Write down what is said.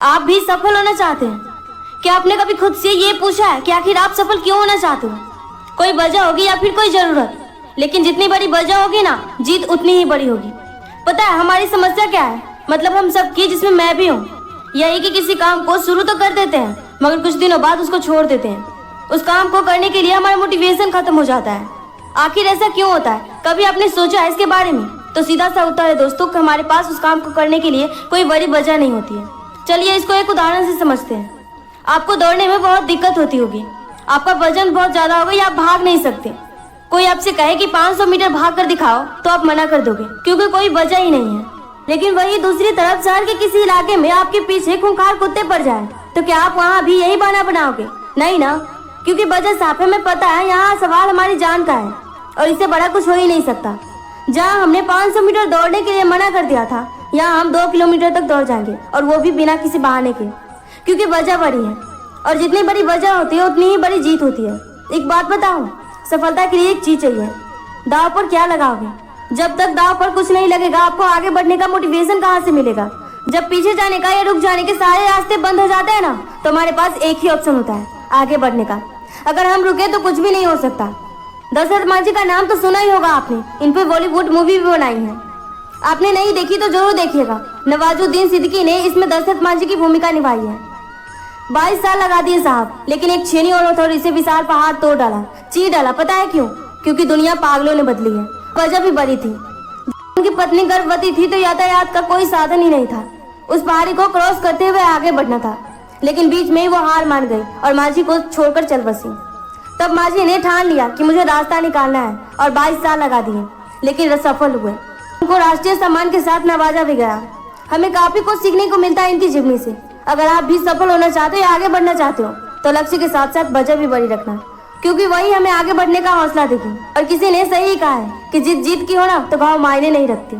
आप भी सफल होना चाहते हैं? क्या आपने कभी खुद से ये पूछा है कि आखिर आप सफल क्यों होना चाहते हो? कोई वजह होगी या फिर कोई जरूरत, लेकिन जितनी बड़ी वजह होगी ना, जीत उतनी ही बड़ी होगी। पता है हमारी समस्या क्या है? मतलब हम सब की, जिसमें मैं भी हूँ, यही कि किसी काम को शुरू तो कर देते हैं मगर कुछ दिनों बाद उसको छोड़ देते हैं। उस काम को करने के लिए हमारा मोटिवेशन खत्म हो जाता है। आखिर ऐसा क्यों होता है? कभी आपने सोचा है इसके बारे में? तो सीधा सा उत्तर है दोस्तों कि हमारे पास उस काम को करने के लिए कोई बड़ी वजह नहीं होती है। चलिए इसको एक उदाहरण से समझते हैं। आपको दौड़ने में बहुत दिक्कत होती होगी, आपका वजन बहुत ज्यादा होगा या आप भाग नहीं सकते। कोई आपसे कहे कि 500 मीटर भाग कर दिखाओ तो आप मना कर दोगे क्योंकि कोई वजह ही नहीं है। लेकिन वही दूसरी तरफ शहर के किसी इलाके में आपके पीछे खूंखार कुत्ते पड़ जाए तो क्या आप वहाँ भी यही बहाना बनाओगे? नहीं ना, क्योंकि वजह साफ है। हमें पता है यहाँ सवाल हमारी जान का है और इससे बड़ा कुछ हो ही नहीं सकता। जहाँ हमने 500 मीटर दौड़ने के लिए मना कर दिया था, यहाँ हम 2 किलोमीटर तक दौड़ जाएंगे और वो भी बिना किसी बहाने के, क्योंकि वजह बड़ी है और जितनी बड़ी वजह होती है उतनी ही बड़ी जीत होती है। एक बात बताऊं, सफलता के लिए एक चीज चाहिए। दाव पर क्या लगाओगे? जब तक दाव पर कुछ नहीं लगेगा आपको आगे बढ़ने का मोटिवेशन कहाँ से मिलेगा? जब पीछे जाने का या रुक जाने के सारे रास्ते बंद हो जाते हैं ना, तो हमारे पास एक ही ऑप्शन होता है, आगे बढ़ने का। अगर हम रुके तो कुछ भी नहीं हो सकता। दशरथ मांझी का नाम तो सुना ही होगा आपने, इन पे बॉलीवुड मूवी भी बनाई है। आपने नहीं देखी तो जरूर देखिएगा। नवाजुद्दीन सिद्दीकी ने इसमें दशरथ मांझी की भूमिका निभाई है। 22 साल लगा दिए साहब, लेकिन एक छेनी और हथौड़ी से विशाल पहाड़ तोड़ डाला, चीर डाला। पता है क्यों? क्योंकि दुनिया पागलों ने बदली है। वजह भी बड़ी थी, उनकी पत्नी गर्भवती थी तो यातायात का कोई साधन ही नहीं था। उस पहाड़ी को क्रॉस करते हुए आगे बढ़ना था, लेकिन बीच में ही वो हार मान गई और मांझी को छोड़कर चल बसी। तब मांझी ने ठान लिया कि मुझे रास्ता निकालना है और 22 साल लगा दिए, लेकिन सफल हुए। उनको राष्ट्रीय सम्मान के साथ नवाजा भी गया। हमें काफी कुछ सीखने को मिलता है इनकी जीवनी से। अगर आप भी सफल होना चाहते हो या आगे बढ़ना चाहते हो तो लक्ष्य के साथ साथ वजह भी बड़ी रखना, क्योंकि वही हमें आगे बढ़ने का हौसला देगी। और किसी ने सही कहा है कि जीत की हो ना तो भाव मायने नहीं रखती।